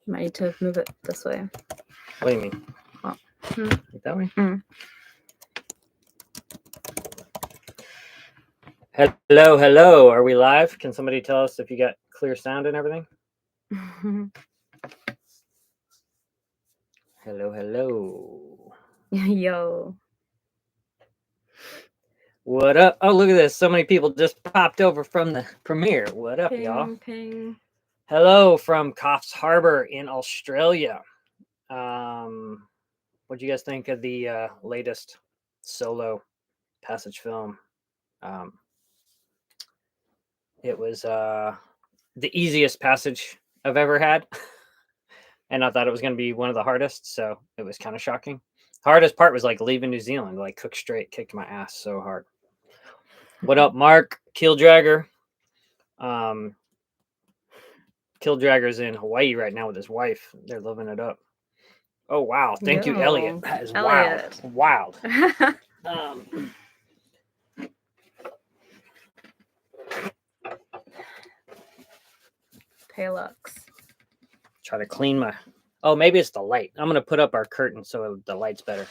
You might need to move it this way. What do you mean? Oh. Like that way? Mm. Hello. Are we live? Can somebody tell us if you got clear sound and everything? Hello. Yo. What up? Oh, look at this. So many people just popped over from the premiere. What up, Ping, y'all? ping. Hello from Coffs Harbour in Australia. What do you guys think of the latest Solo Passage film? It was the easiest passage I've ever had. And I thought it was going to be one of the hardest, so it was kind of shocking. Hardest part was like leaving New Zealand, like Cook Strait kicked my ass so hard. What up, Mark? Killdragger. Killdragger's in Hawaii right now with his wife. They're living it up. Oh, wow. Thank you, Elliot. That is Elliot. wild. Palux. Try to clean my... Oh, maybe it's the light. I'm going to put up our curtain so the light's better.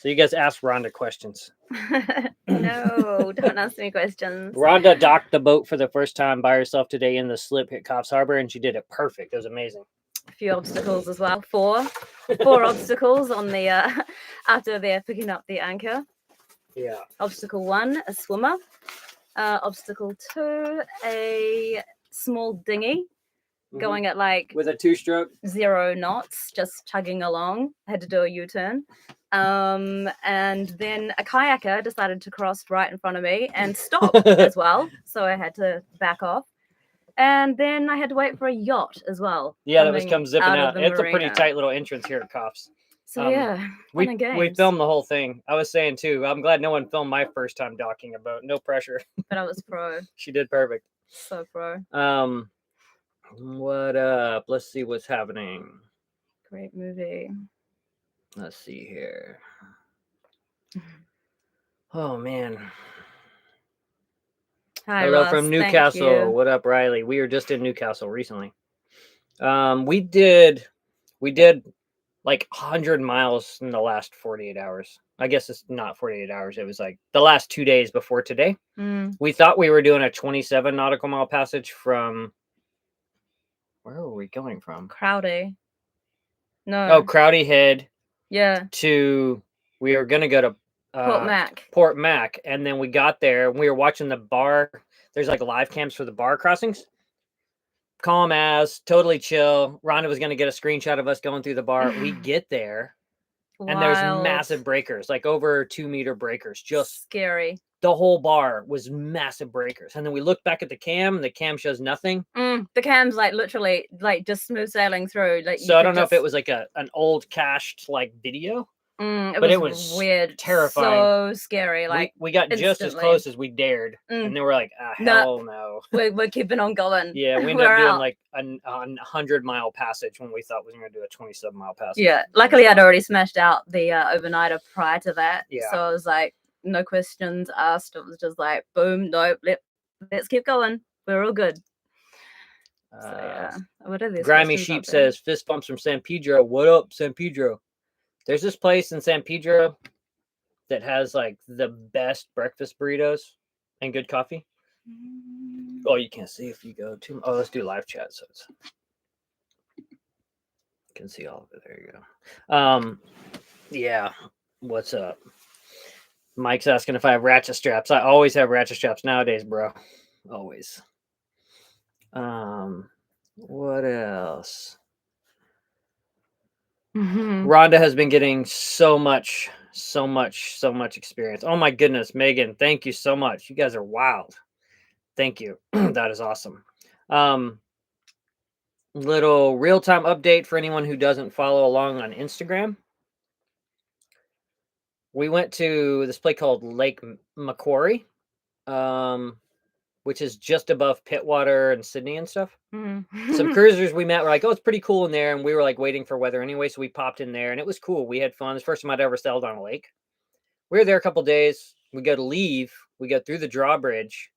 So you guys ask Rhonda questions. No, don't ask me questions. Rhonda docked the boat for the first time by herself today in the slip at Coffs Harbour, and she did it perfect. It was amazing. A few obstacles as well. Four obstacles on the after they're picking up the anchor. Yeah. Obstacle 1, a swimmer. Obstacle 2, a small dinghy going at like with a 2-stroke, 0 knots, just chugging along. I had to do a U-turn. And then a kayaker decided to cross right in front of me and stop as well. So I had to back off. And then I had to wait for a yacht as well. Yeah, that was come zipping out. It's marina. A pretty tight little entrance here at Coffs. So yeah, we filmed the whole thing. I was saying too, I'm glad no one filmed my first time docking a boat. No pressure. But I was pro. She did perfect. So pro. What up? Let's see what's happening. Great movie. Let's see here. Oh man. Hi, hello Ross. From Newcastle. What up, Riley? We were just in Newcastle recently. We did like 100 miles in the last 48 hours. I guess it's not 48 hours. It was like the last 2 days before today. We thought we were doing a 27 nautical mile passage from... Where were we going from? Crowdy. No. Oh, Crowdy Head. Yeah. To... We were going to go to... Port Mac. And then we got there and we were watching the bar. There's like live cams for the bar crossings. Calm as, totally chill. Rhonda was going to get a screenshot of us going through the bar. We get there and there's massive breakers, like over 2-meter breakers. Just scary. The whole bar was massive breakers. And then we look back at the cam and the cam shows nothing. The cam's like literally like just smooth sailing through. Like, so I don't know if it was like an old cached like video. It was weird, terrifying, so scary. Like we got just as close as we dared, and they were like, "Hell no, we're keeping on going." Yeah, we ended up doing like a 100-mile passage when we thought we were going to do a 27-mile passage. Yeah, luckily I'd already smashed out the overnighter prior to that, yeah. So I was like, no questions asked. It was just like, boom, nope, let's keep going. We're all good. So yeah, what are these? Grimy Sheep says fist bumps from San Pedro. What up, San Pedro? There's this place in San Pedro that has like the best breakfast burritos and good coffee. Oh, you can't see if you go to... Oh, let's do live chat. So it's... You can see all of it. There you go. Yeah. What's up? Mike's asking if I have ratchet straps. I always have ratchet straps nowadays, bro. Always. What else? Rhonda has been getting so much experience. Oh my goodness, Megan, thank you so much. You guys are wild. Thank you. That is awesome. Little real-time update for anyone who doesn't follow along on Instagram. We went to this place called Lake Macquarie, which is just above Pittwater and Sydney and stuff. Some cruisers we met were like, oh, it's pretty cool in there. And we were like waiting for weather anyway. So we popped in there and it was cool. We had fun. It's the first time I'd ever sailed on a lake. We were there a couple days. We go to leave. We go through the drawbridge.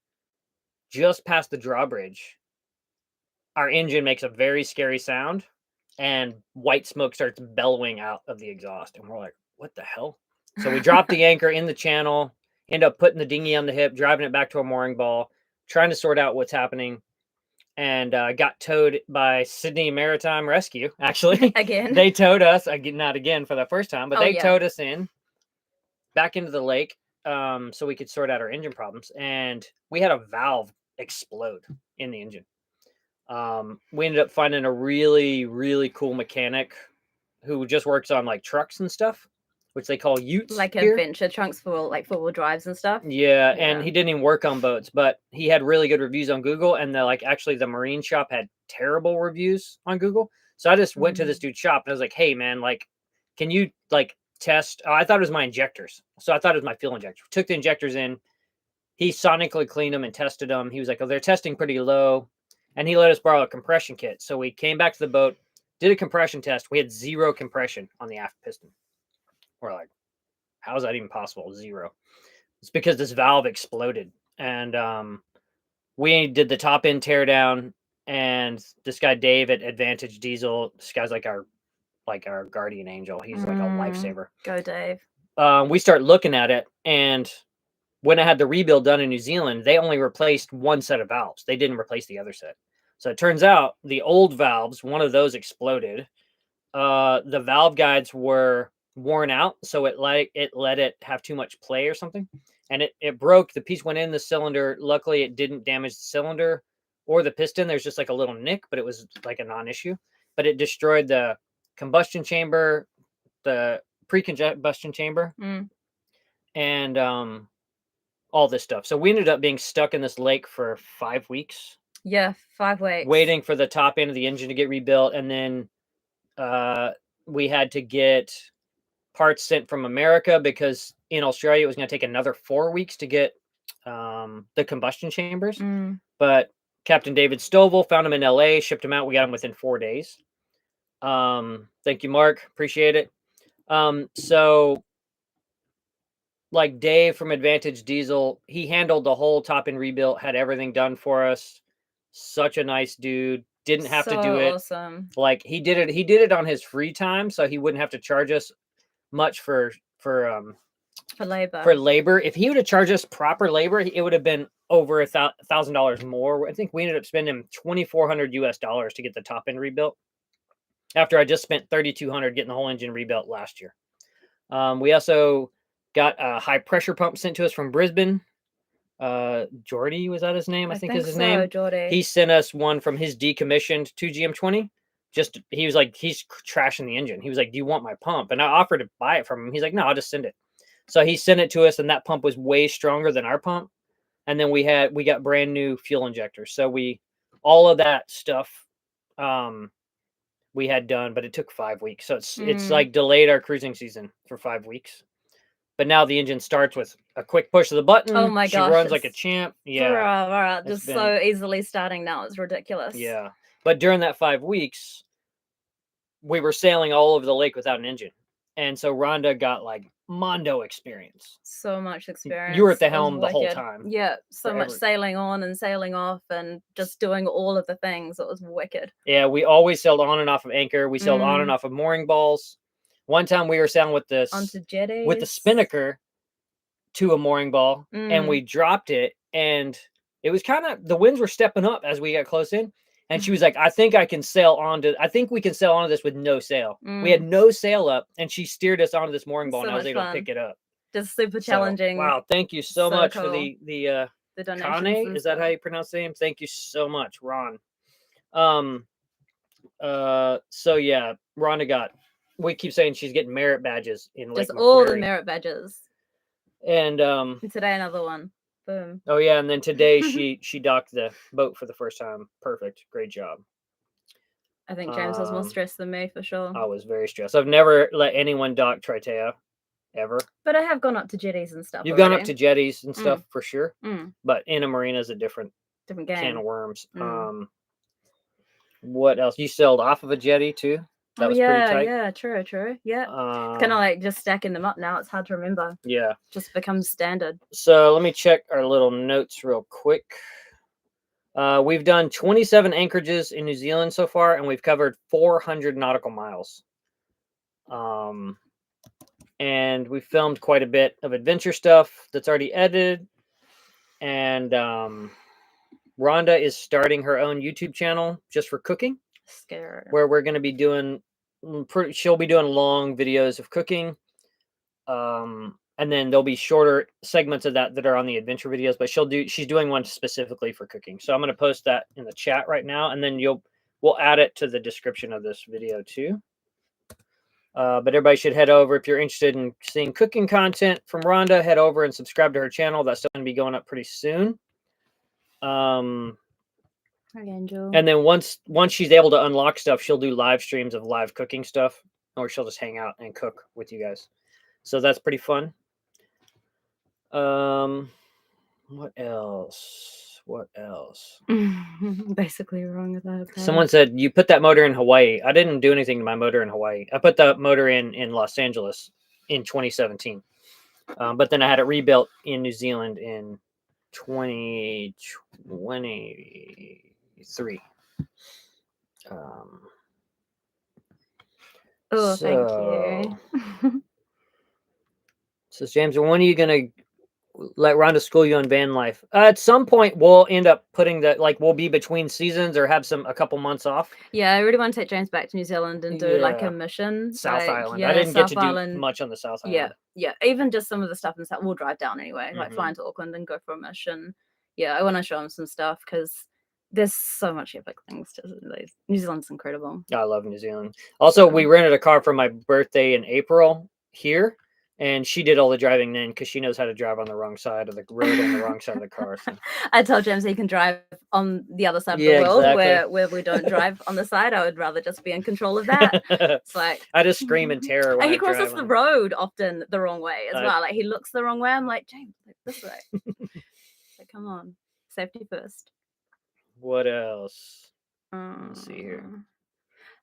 Just past the drawbridge, our engine makes a very scary sound. and white smoke starts bellowing out of the exhaust. And we're like, what the hell? So we drop the anchor in the channel, end up putting the dinghy on the hip, driving it back to a mooring ball, trying to sort out what's happening. And got towed by Sydney Maritime Rescue, actually. Again. They towed us, not again for the first time, but Oh, they yeah. towed us in back into the lake so we could sort out our engine problems. And we had a valve explode in the engine. We ended up finding a really, really cool mechanic who just works on like trucks and stuff, which they call utes. Like here. adventure trunks for like 4-wheel drives and stuff. Yeah, and he didn't even work on boats, but he had really good reviews on Google, and the marine shop had terrible reviews on Google. So I just went to this dude's shop and I was like, "Hey man, like, can you like test?" I thought it was my injectors, so I thought it was my fuel injector. Took the injectors in, he sonically cleaned them and tested them. He was like, "Oh, they're testing pretty low," and he let us borrow a compression kit. So we came back to the boat, did a compression test. We had 0 compression on the aft piston. We're like, "How is that even possible? 0." It's because this valve exploded, and we did the top end tear down. And this guy Dave at Advantage Diesel, this guy's like our guardian angel. He's like a lifesaver. Go Dave. We start looking at it, and when I had the rebuild done in New Zealand, they only replaced 1 set of valves. They didn't replace the other set. So it turns out the old valves, one of those exploded. The valve guides were worn out, so it let it have too much play or something, and it broke. The piece went in the cylinder. Luckily, it didn't damage the cylinder or the piston. There's just like a little nick, but it was like a non-issue. But it destroyed the combustion chamber, the pre-combustion chamber, and all this stuff. So we ended up being stuck in this lake for 5 weeks. Yeah, 5 weeks. Waiting for the top end of the engine to get rebuilt, and then we had to get parts sent from America because in Australia it was going to take another 4 weeks to get the combustion chambers. But Captain David Stovall found them in LA, shipped them out. We got them within 4 days. Thank you, Mark. Appreciate it. So like Dave from Advantage Diesel, he handled the whole top end rebuild, had everything done for us. Such a nice dude. Didn't have to do it. Awesome. Like he did it on his free time, so he wouldn't have to charge us much for labor. If he would have charged us proper labor, it would have been over $1,000 more. I think we ended up spending $2,400 to get the top end rebuilt, after I just spent $3,200 getting the whole engine rebuilt last year. We also got a high pressure pump sent to us from Brisbane. Jordy, was that his name? I think is his name. Jordy. He sent us one from his decommissioned 2GM20. He was like, he's trashing the engine. He was like, "Do you want my pump?" And I offered to buy it from him. He's like, "No, I'll just send it." So he sent it to us, and that pump was way stronger than our pump. And then we got brand new fuel injectors. So all of that stuff we had done, but it took 5 weeks. So it's like delayed our cruising season for 5 weeks. But now the engine starts with a quick push of the button. Oh my gosh. She runs like a champ. Yeah. Just so easily starting now. It's ridiculous. Yeah. But during that 5 weeks, we were sailing all over the lake without an engine. And so Rhonda got like Mondo experience. So much experience. You were at the helm the whole time. Yeah. So much sailing on and sailing off and just doing all of the things. It was wicked. Yeah. We always sailed on and off of anchor. We sailed on and off of mooring balls. One time we were sailing with onto jetties with the spinnaker to a mooring ball, and we dropped it, and it was the winds were stepping up as we got close in, and she was like, I think we can sail onto this with no sail. We had no sail up, and she steered us onto this mooring ball, and I was able to pick it up. Just super challenging. Wow, thank you so much cool. for the donations. Kane, is that how you pronounce the name? Thank you so much, Ron. So yeah, Rhonda we keep saying she's getting merit badges in Lake Macquarie. All the merit badges. And today another one. Boom. Oh yeah, and then today she docked the boat for the first time. Perfect. Great job. I think James was more stressed than me for sure. I was very stressed. I've never let anyone dock Tritea ever. But I have gone up to jetties and stuff. You've gone up to jetties and stuff for sure. But in a marina is a different game. Can of worms. What else? You sailed off of a jetty too? That was pretty tight. Yeah, true. Yeah. Kind of like just stacking them up now. It's hard to remember. Yeah. Just becomes standard. So let me check our little notes real quick. We've done 27 anchorages in New Zealand so far, and we've covered 400 nautical miles. And we filmed quite a bit of adventure stuff that's already edited. And Rhonda is starting her own YouTube channel just for cooking, Scared. where we're going to be doing she'll be doing long videos of cooking. And then there'll be shorter segments of that are on the adventure videos, but she's doing one specifically for cooking. So I'm going to post that in the chat right now, and then we'll add it to the description of this video too. But everybody should head over if you're interested in seeing cooking content from Rhonda. Head over and subscribe to her channel. That's going to be going up pretty soon. Hi, Angel. And then once she's able to unlock stuff, she'll do live streams of live cooking stuff, or she'll just hang out and cook with you guys. So that's pretty fun. What else? Basically wrong with that. Someone said you put that motor in Hawaii. I didn't do anything to my motor in Hawaii. I put the motor in Los Angeles in 2017. But then I had it rebuilt in New Zealand in 2023. Thank you. Says James, when are you gonna let Rhonda school you on van life? At some point, we'll end up putting we'll be between seasons or have a couple months off. Yeah, I really want to take James back to New Zealand and do like a mission. South Island. Yeah, I didn't South get to Island. do much on the South Island. Yeah. Even just some of the stuff in South. We'll drive down anyway, like fly into Auckland and go for a mission. Yeah, I want to show him some stuff because there's so much epic things to New Zealand's incredible. I love New Zealand. Also, we rented a car for my birthday in April here, and she did all the driving then because she knows how to drive on the wrong side of the road and the wrong side of the car. So. I told James he can drive on the other side of the world where we don't drive on the side. I would rather just be in control of that. It's like I just scream in terror when he crosses the road often the wrong way as well. Like he looks the wrong way. I'm like, James, like this way. Like, come on, safety first. What else? Let's see here.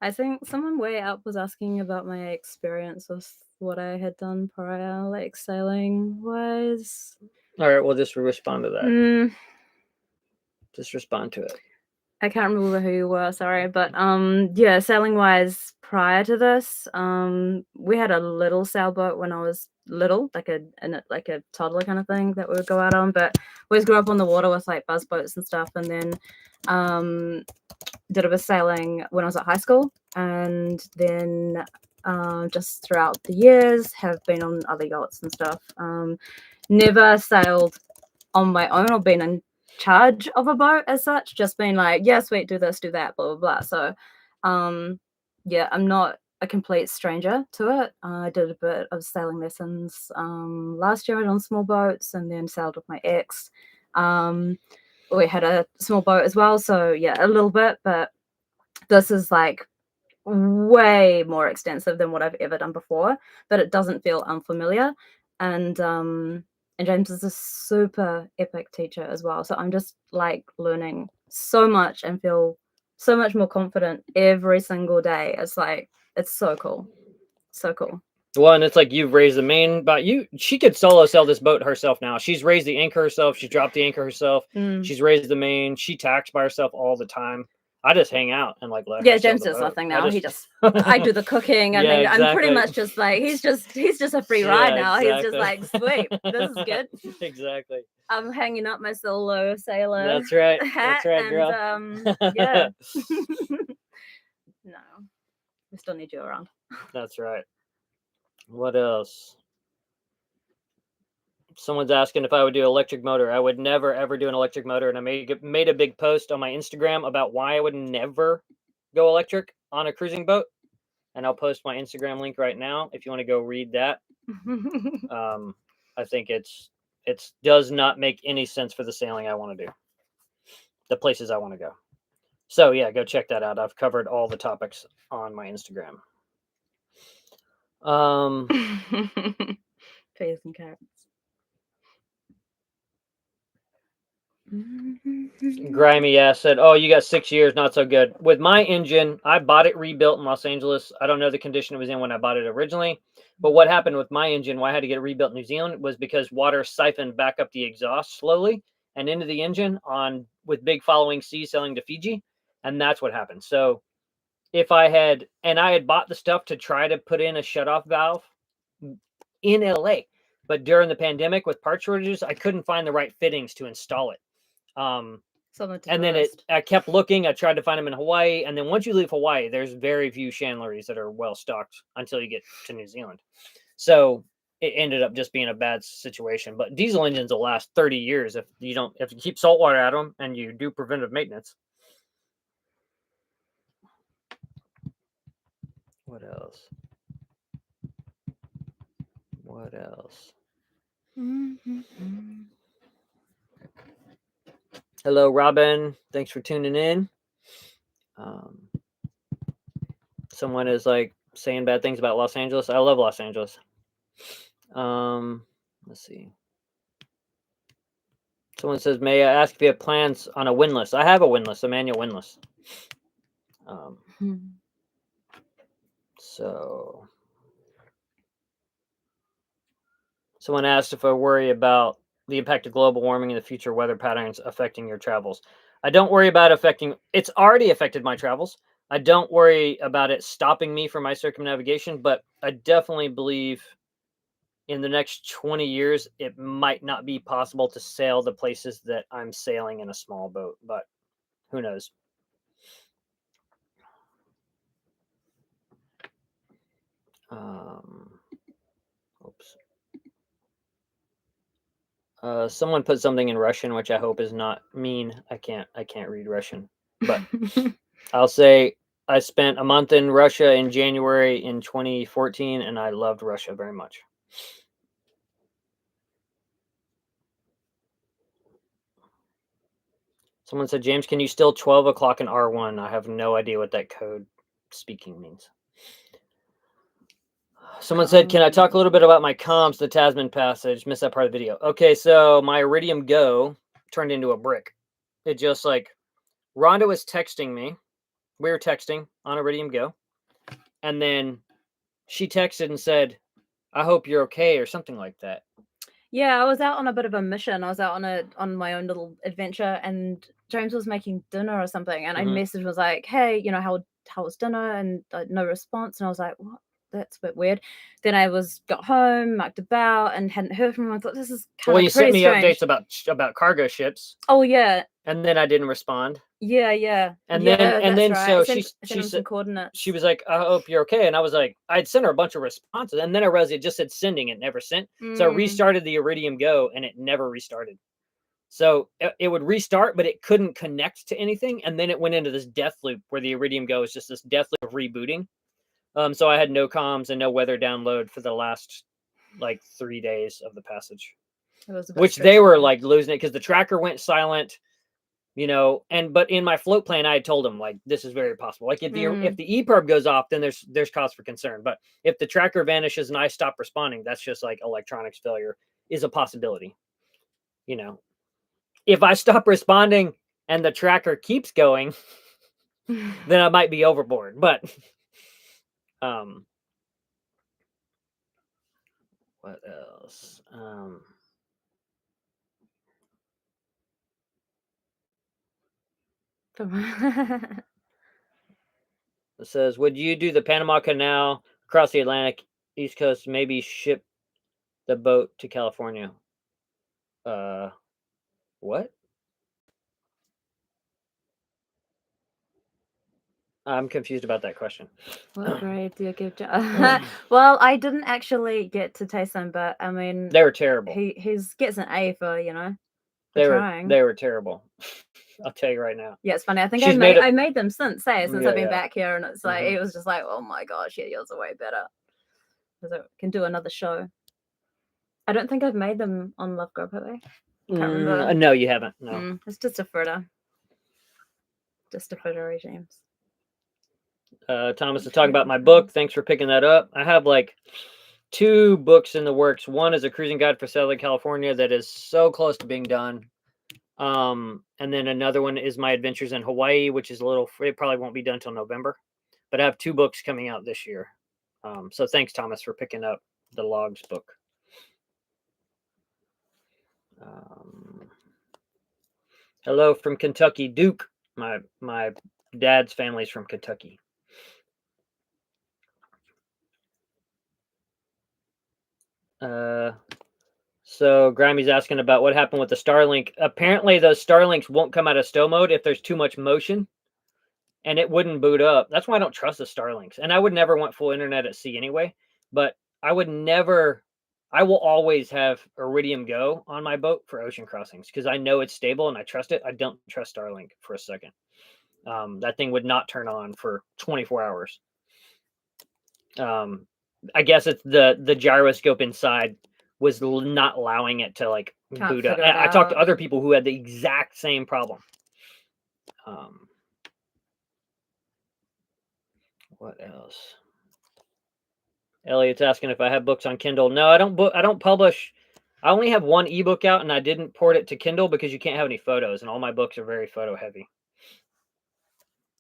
I think someone way up was asking about my experience with what I had done prior, like sailing wise. All right, we'll just respond to that. Just respond to it. I can't remember who you were, sorry, but yeah, sailing wise prior to this, we had a little sailboat when I was little, like a toddler kind of thing that we would go out on, but we always grew up on the water with like buzz boats and stuff, and then did a bit of sailing when I was at high school, and then just throughout the years have been on other yachts and stuff. Never sailed on my own or been in charge of a boat as such, just been like, yeah, sweet, do this, do that, blah, blah, blah. So yeah, I'm not a complete stranger to it. I did a bit of sailing lessons last year on small boats, and then sailed with my ex. We had a small boat as well, so yeah, a little bit, but this is like way more extensive than what I've ever done before, but it doesn't feel unfamiliar. And James is a super epic teacher as well, so I'm just like learning so much and feel so much more confident every single day. It's like, it's so cool. Well, and it's like you've raised the main, but she could solo sail this boat herself now. She's raised the anchor herself. She dropped the anchor herself. She's raised the main. She tacks by herself all the time. I just hang out and like let her James does nothing now. I do the cooking, and then I'm pretty much just like he's just a free ride now. Exactly. He's just like, sweet, this is good. Exactly. I'm hanging up my solo sailor. That's right. Hat, that's right, girl. And, yeah. No, we still need you around. That's right. What else? Someone's asking if I would do electric motor. I would never, ever do an electric motor. And I made a big post on my Instagram about why I would never go electric on a cruising boat. And I'll post my Instagram link right now if you want to go read that. I think it does not make any sense for the sailing I want to do. The places I want to go. So yeah, go check that out. I've covered all the topics on my Instagram. Peas and carrots. Grimy ass said, "Oh, you got 6 years, not so good." With my engine, I bought it rebuilt in Los Angeles. I don't know the condition it was in when I bought it originally, but what happened with my engine, why I had to get it rebuilt in New Zealand, was because water siphoned back up the exhaust slowly, and into the engine with big following sea sailing to Fiji. And that's what happened. So if I had bought the stuff to try to put in a shutoff valve in LA, but during the pandemic with part shortages, I couldn't find the right fittings to install it. And then I kept looking. I tried to find them in Hawaii. And then once you leave Hawaii, there's very few chandleries that are well stocked until you get to New Zealand. So it ended up just being a bad situation. But diesel engines will last 30 years if you keep salt water at them and you do preventive maintenance. What else? Hello, Robin. Thanks for tuning in. Someone is like saying bad things about Los Angeles. I love Los Angeles. Let's see. Someone says, may I ask if you have plans on a windlass? I have a windlass, a manual windlass. So someone asked if I worry about the impact of global warming and the future weather patterns affecting your travels. I don't worry about it's already affected my travels. I don't worry about it stopping me from my circumnavigation, but I definitely believe in the next 20 years, it might not be possible to sail the places that I'm sailing in a small boat, but who knows? Oops. Someone put something in Russian, which I hope is not mean. I can't read Russian, but I'll say I spent a month in Russia in January in 2014, and I loved Russia very much. Someone said, James, can you still 12 o'clock in R1? I have no idea what that code speaking means. Someone said, can I talk a little bit about my comms, the Tasman passage? Missed that part of the video. Okay, so my Iridium Go turned into a brick. It just like, Rhonda was texting me. We were texting on Iridium Go. And then she texted and said, I hope you're okay, or something like that. Yeah, I was out on a bit of a mission. I was out on my own little adventure, and James was making dinner or something. And I messaged, was like, hey, you know, how was dinner? And no response. And I was like, what? That's a bit weird. Then I got home, mucked about, and hadn't heard from him. I thought, this is kind of you sent me strange. Updates about cargo ships. Oh yeah. And then I didn't respond. Yeah. And then right. so she said some coordinates. She was like, I hope you're okay. And I was like, I'd sent her a bunch of responses, and then I realized it just said sending, it never sent. So I restarted the Iridium Go, and it never restarted. So it would restart, but it couldn't connect to anything. And then it went into this death loop where the Iridium Go is just this death loop of rebooting. So I had no comms and no weather download for the last like 3 days of the passage, which they were like losing it because the tracker went silent, you know. But in my float plan, I had told them like, this is very possible. Like if the EPIRB goes off, then there's cause for concern. But if the tracker vanishes and I stop responding, that's just like electronics failure is a possibility, you know. If I stop responding and the tracker keeps going, then I might be overboard. But what else? It says, would you do the Panama Canal across the Atlantic East Coast, maybe ship the boat to California? What? I'm confused about that question. What grade do you give? Well, I didn't actually get to taste them, but I mean, they were terrible. He gets an A for, you know, they trying. They were terrible. I'll tell you right now. Yeah, it's funny. I think I made them since I've been back here, and it's like it was just like, oh my gosh, yeah, yours are way better. Because I can do another show. I don't think I've made them on Love Grub, have I? Can't remember. No, you haven't. No, it's just a fritter. Just a fritter regimes. Thomas is talking about my book. Thanks for picking that up. I have like 2 books in the works. One is a cruising guide for Southern California that is so close to being done. And then another one is my adventures in Hawaii, which is it probably won't be done until November, but I have 2 books coming out this year. So thanks, Thomas, for picking up the logs book. Hello from Kentucky, Duke. My dad's family's from Kentucky. So Grammy's asking about what happened with the Starlink. Apparently, those Starlinks won't come out of stow mode if there's too much motion, and it wouldn't boot up. That's why I don't trust the Starlinks. And I would never want full internet at sea anyway. But I would never. I will always have Iridium Go on my boat for ocean crossings because I know it's stable and I trust it. I don't trust Starlink for a second. That thing would not turn on for 24 hours. I guess it's the gyroscope inside was not allowing it to like boot up. I talked to other people who had the exact same problem. What else? Elliot's asking if I have books on Kindle. No, I don't publish. I only have one ebook out, and I didn't port it to Kindle because you can't have any photos, and all my books are very photo heavy.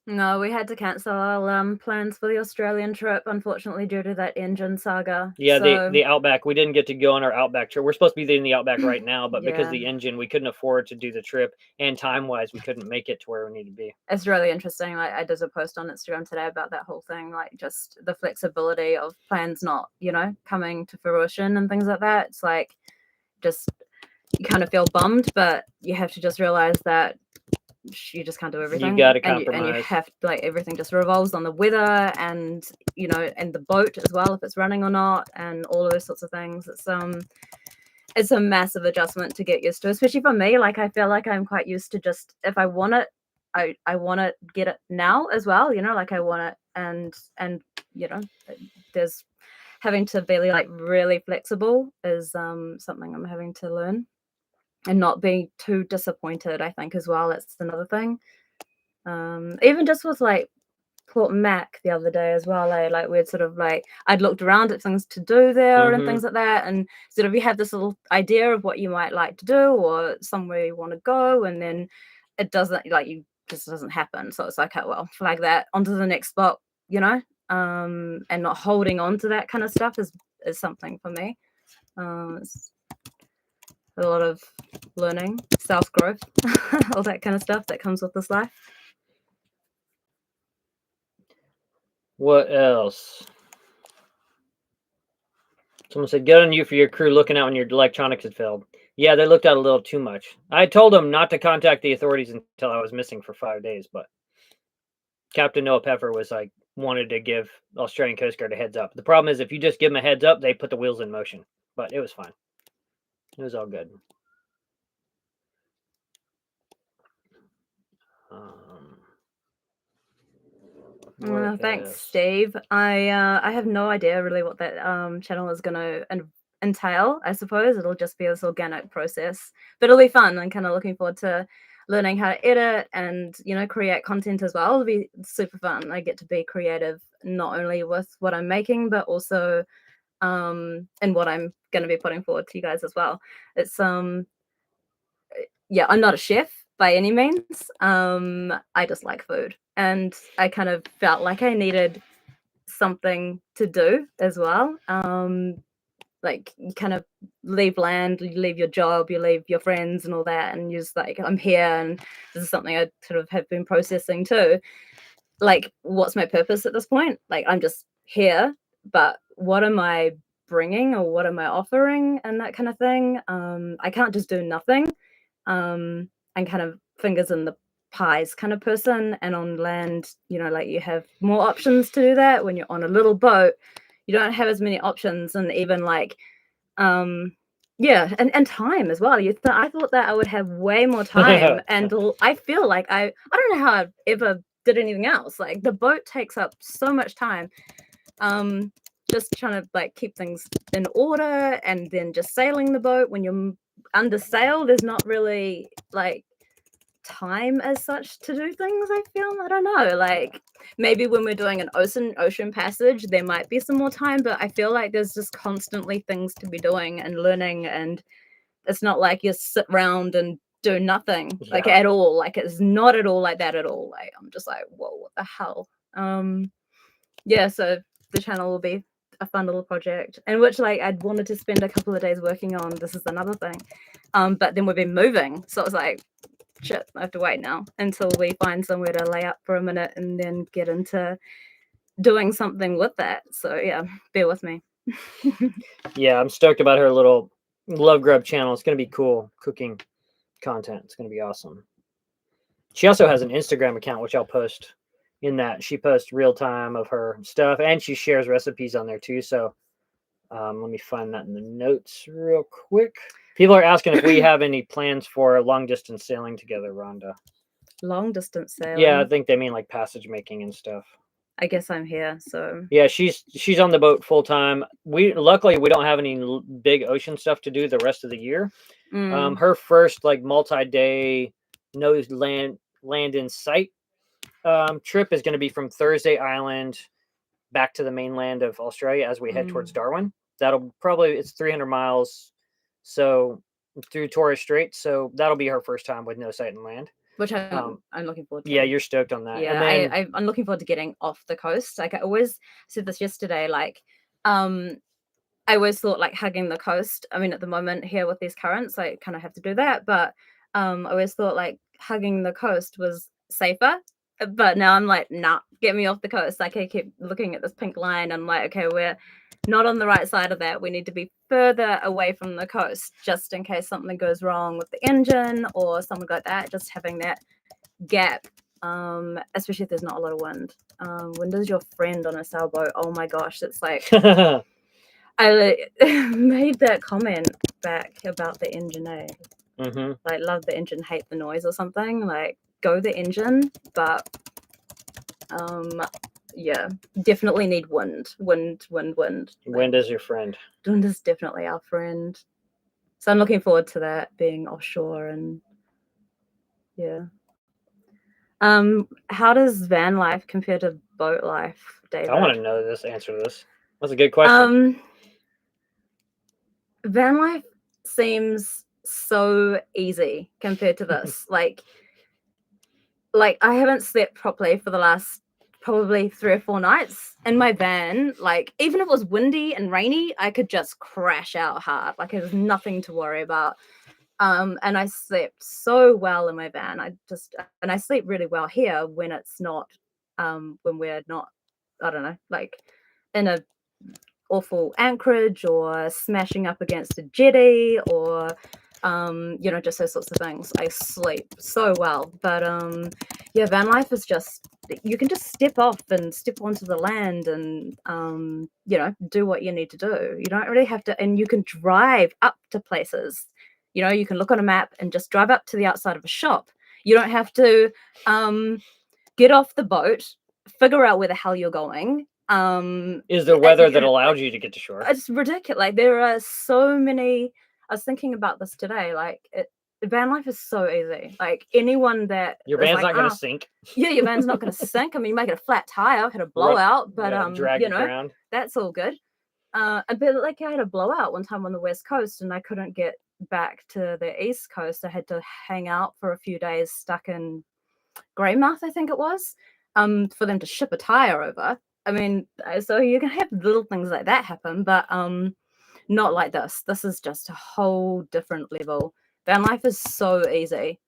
No, we had to cancel our plans for the Australian trip, unfortunately, due to that engine saga. Yeah, the Outback. We didn't get to go on our Outback trip. We're supposed to be in the Outback right now, but because of the engine, we couldn't afford to do the trip, and time-wise, we couldn't make it to where we need to be. It's really interesting. Like, I did a post on Instagram today about that whole thing, like just the flexibility of plans not, coming to fruition and things like that. It's like just you kind of feel bummed, but you have to just realize that you just can't do everything. You got to compromise. And you have to, like, everything just revolves on the weather and and the boat as well, if it's running or not, and all of those sorts of things. It's a massive adjustment to get used to, especially for me. Like, I feel like I'm quite used to just, if I want it, I want to get it now as well, like I want it, and there's having to be like really flexible is something I'm having to learn, and not being too disappointed, I think, as well. That's another thing. Even just with like Port Mac the other day as well, like we'd sort of like, I'd looked around at things to do there and things like that, and sort of you have this little idea of what you might like to do or somewhere you want to go, and then it doesn't, like, you just doesn't happen. So it's like, oh, well, flag that onto the next spot, and not holding on to that kind of stuff is something for me. It's a lot of learning, self-growth, all that kind of stuff that comes with this life. What else? Someone said, good on you for your crew looking out when your electronics had failed. Yeah, they looked out a little too much. I told them not to contact the authorities until I was missing for 5 days, but Captain Noah Peffer was like, wanted to give Australian Coast Guard a heads up. The problem is if you just give them a heads up, they put the wheels in motion. But it was fine. It was all good. Thanks, Steve. I have no idea really what that channel is going to entail. I suppose it'll just be this organic process, but it'll be fun. I'm kind of looking forward to learning how to edit and create content as well. It'll be super fun. I get to be creative not only with what I'm making, but also and what I'm going to be putting forward to you guys as well. It's yeah, I'm not a chef by any means. I just like food, and I kind of felt like I needed something to do as well. Like, you kind of leave land, you leave your job, you leave your friends and all that, and you're just like, I'm here, and this is something I sort of have been processing too. Like, what's my purpose at this point? Like, I'm just here, but what am I bringing, or what am I offering, and that kind of thing. I can't just do nothing. I'm kind of fingers in the pies kind of person, and on land, like, you have more options to do that. When you're on a little boat, you don't have as many options, and even like yeah, and time as well. I thought that I would have way more time, and I feel like I don't know how I ever did anything else. Like, the boat takes up so much time. Just trying to like keep things in order, and then just sailing the boat. When you're under sail, there's not really like time as such to do things. I feel, I don't know, like maybe when we're doing an ocean passage there might be some more time, but I feel like there's just constantly things to be doing and learning, and it's not like you sit around and do nothing, like, at all. Like, it's not at all like that at all. Like, I'm just like, whoa, what the hell. Yeah, so the channel will be a fun little project, and which, like, I'd wanted to spend a couple of days working on. This is another thing, but then we've been moving, so it's like, shit, I have to wait now until we find somewhere to lay up for a minute and then get into doing something with that. So yeah, bear with me. Yeah, I'm stoked about her little Love Grub channel. It's going to be cool cooking content. It's going to be awesome. She also has an Instagram account, which I'll post in that. She posts real time of her stuff, and she shares recipes on there too. So let me find that in the notes real quick. People are asking if we have any plans for long distance sailing together, Rhonda. Long distance sailing. Yeah, I think they mean like passage making and stuff. I guess I'm here, so yeah, she's on the boat full time. Luckily we don't have any big ocean stuff to do the rest of the year. Her first like multi-day no land in sight trip is going to be from Thursday Island back to the mainland of Australia as we head towards Darwin. That'll probably it's 300 miles, so through Torres Strait. So that'll be her first time with no sight and land. Which I'm looking forward to. Yeah, you're stoked on that. Yeah, and then, I'm looking forward to getting off the coast. Like I always said this yesterday, like I always thought like hugging the coast. I mean, at the moment here with these currents, I kind of have to do that. But I always thought like hugging the coast was safer. But now I'm like, nah, get me off the coast. Like I keep looking at this pink line. I'm like, okay, we're not on the right side of that. We need to be further away from the coast just in case something goes wrong with the engine or something like that. Just having that gap, especially if there's not a lot of wind. Wind is your friend on a sailboat. Oh my gosh, it's like I made that comment back about the engine, like love the engine, hate the noise or something. Like go the engine, but yeah, definitely need wind. Wind is your friend. Wind is definitely our friend. So I'm looking forward to that, being offshore. And yeah. How does van life compare to boat life, David? I want to know this answer to this. That's a good question. Van life seems so easy compared to this. like I haven't slept properly for the last probably 3 or 4 nights in my van. Like even if it was windy and rainy, I could just crash out hard. Like there's nothing to worry about. And I slept so well in my van. I sleep really well here when it's not, when we're not, I don't know, like in a awful anchorage or smashing up against a jetty or, just those sorts of things. I sleep so well. But yeah, van life is just, you can just step off and step onto the land and, do what you need to do. You don't really have to, and you can drive up to places. You can look on a map and just drive up to the outside of a shop. You don't have to get off the boat, figure out where the hell you're going. Is there weather that allows you to get to shore? It's ridiculous. Like there are so many. I was thinking about this today. Like van life is so easy. Like anyone that your van's not going to sink. Yeah, your van's not going to sink. I mean, you make it a flat tire, had a blowout, but drag ground. That's all good. But like I had a blowout one time on the west coast, and I couldn't get back to the east coast. I had to hang out for a few days, stuck in Greymouth, I think it was, for them to ship a tire over. I mean, so you can have little things like that happen, but not like this. This is just a whole different level. Van life is so easy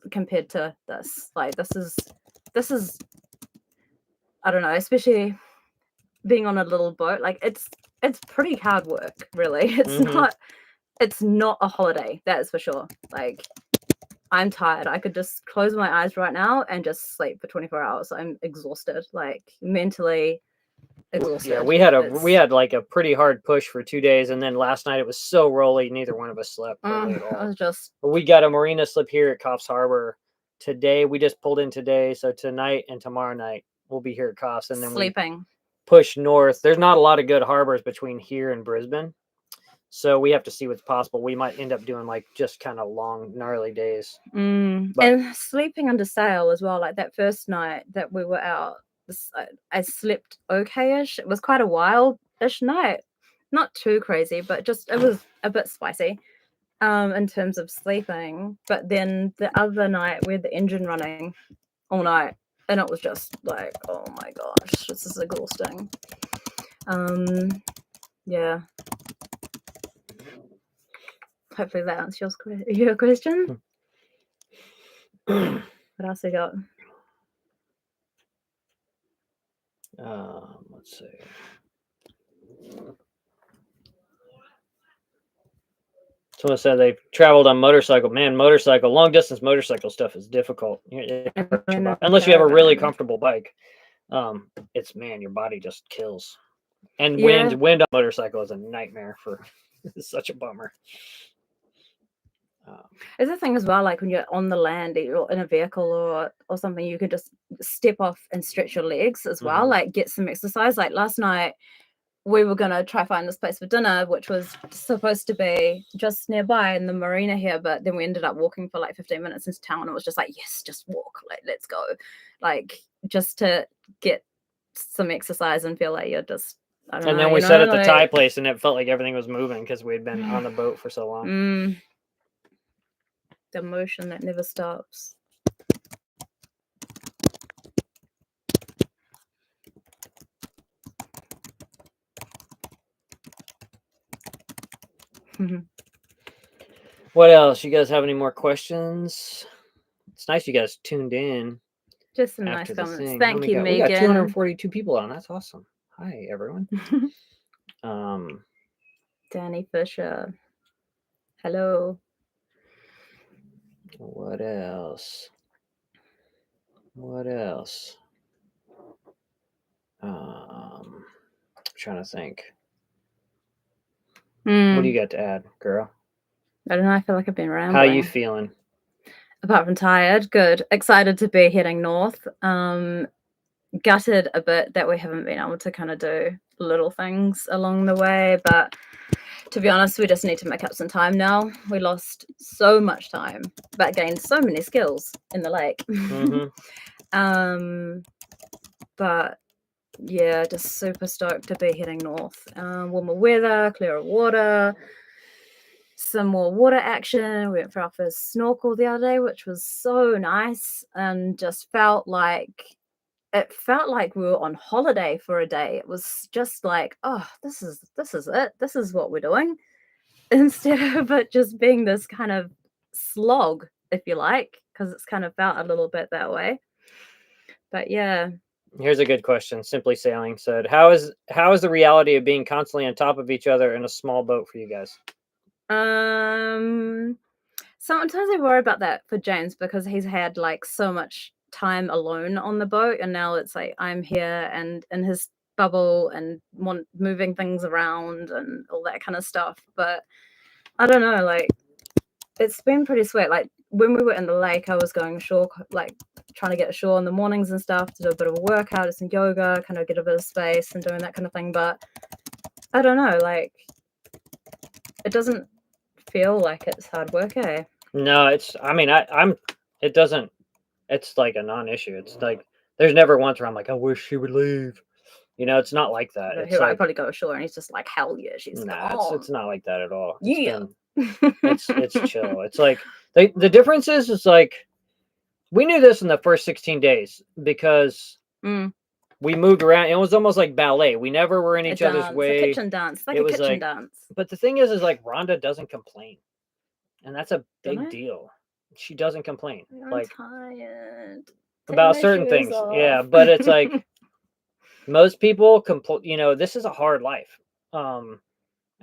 compared to this. Like this is I don't know, especially being on a little boat. Like it's pretty hard work, really. It's not a holiday, that's for sure. Like I'm tired. I could just close my eyes right now and just sleep for 24 hours. I'm exhausted, like mentally exhausted. Yeah, we had like a pretty hard push for 2 days, and then last night it was so rolly, neither one of us slept really at all. We got a marina slip here at Coffs Harbor today. We just pulled in today, so tonight and tomorrow night we'll be here at Coffs, and then sleeping. We push north. There's not a lot of good harbors between here and Brisbane, so we have to see what's possible. We might end up doing like just kind of long, gnarly days. And sleeping under sail as well. Like that first night that we were out, I slept okay-ish. It was quite a wild-ish night. Not too crazy, but just it was a bit spicy in terms of sleeping. But then the other night we had the engine running all night, and it was just like, oh my gosh, this is exhausting. Yeah. Hopefully that answers your question. What else we got? Let's see. Someone said they traveled on motorcycle. Man, long distance motorcycle stuff is difficult. Unless you have a really comfortable bike. It's your body just kills. And wind on motorcycle is a nightmare it's such a bummer. It's a thing as well, like when you're on the land or in a vehicle or something, you can just step off and stretch your legs as well, like get some exercise. Like last night, we were going to try find this place for dinner, which was supposed to be just nearby in the marina here, but then we ended up walking for like 15 minutes into town. It was just like, yes, just walk, like let's go, like just to get some exercise and feel like you're just, I don't know. And then we sat at the Thai place and it felt like everything was moving because we had been on the boat for so long. The motion that never stops. What else? You guys have any more questions? It's nice you guys tuned in. Just some nice comments. Thank you, Megan. We got 242 people on. That's awesome. Hi, everyone. Danny Fisher. Hello. What else? I'm trying to think. What do you got to add, girl? I don't know. I feel like I've been rambling. How are you feeling? Apart from tired, good. Excited to be heading north. Gutted a bit that we haven't been able to kind of do little things along the way, but to be honest, we just need to make up some time now. We lost so much time, but gained so many skills in the lake. But yeah, just super stoked to be heading north. Warmer weather, clearer water, some more water action. We went for our first snorkel the other day, which was so nice, and just felt like we were on holiday for a day. It was just like, oh, this is it. This is what we're doing, instead of it just being this kind of slog, if you like, because it's kind of felt a little bit that way. But yeah. Here's a good question. Simply Sailing said, how is the reality of being constantly on top of each other in a small boat for you guys? Sometimes I worry about that for James, because he's had like so much time alone on the boat, and now it's like I'm here and in his bubble and moving things around and all that kind of stuff. But I don't know, like it's been pretty sweet. Like when we were in the lake, I was going ashore, like trying to get ashore in the mornings and stuff to do a bit of a workout, do some yoga, kind of get a bit of space and doing that kind of thing. But I don't know, like it doesn't feel like it's hard work, eh? No, it's like a non-issue. It's like there's never once where I'm like, I wish she would leave. It's not like that. It's like, I probably go ashore and he's just like, hell yeah, she's gone. It's not like that at all. Yeah. It's chill. It's like the difference is like we knew this in the first 16 days because we moved around. It was almost like ballet. We never were in each other's way. A kitchen dance. Like a kitchen dance. But the thing is like Rhonda doesn't complain. And that's a big deal. She doesn't complain. I'm tired. About certain things. Yeah, but it's like most people this is a hard life. And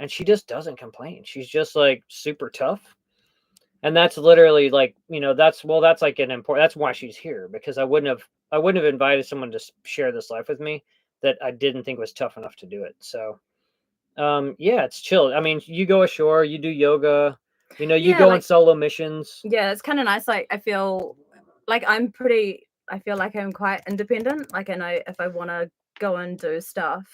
she just doesn't complain. She's just like super tough. And that's literally like, that's like an important, that's why she's here, because I wouldn't have invited someone to share this life with me that I didn't think was tough enough to do it. So, yeah, it's chill. I mean, you go ashore, you do yoga, you go on solo missions. Yeah, it's kind of nice. Like, I feel like I'm quite independent. Like, I know if I want to go and do stuff,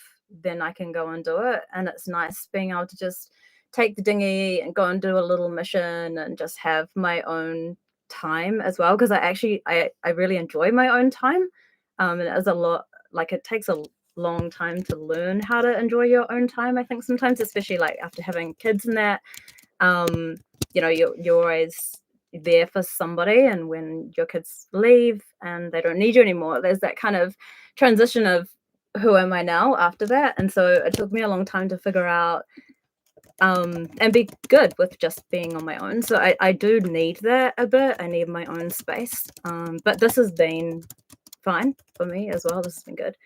then I can go and do it. And it's nice being able to just take the dinghy and go and do a little mission and just have my own time as well. Because I really enjoy my own time. And it is a lot, like it takes a long time to learn how to enjoy your own time, I think sometimes, especially like after having kids and that. You're always there for somebody, and when your kids leave and they don't need you anymore, there's that kind of transition of who am I now after that. And so it took me a long time to figure out and be good with just being on my own. So I do need that a bit. I need my own space. But this has been fine for me as well. This has been good.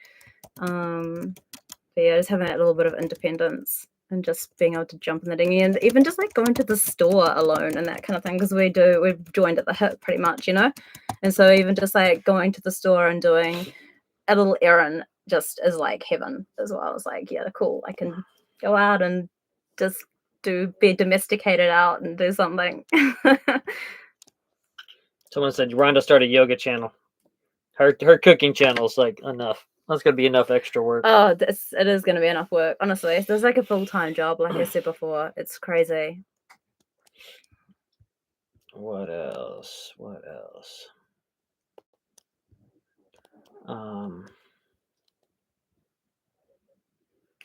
But yeah, just having that little bit of independence and just being able to jump in the dinghy, and even just like going to the store alone and that kind of thing, because we've joined at the hip pretty much, you know. And so even just like going to the store and doing a little errand just is like heaven as well. It's like, yeah, cool, I can go out and just be domesticated out and do something. Someone said Rhonda started a yoga channel. Her cooking channel is like enough. That's gonna be enough extra work. Oh, it is gonna be enough work, honestly. There's like a full-time job, like I said before. It's crazy. What else?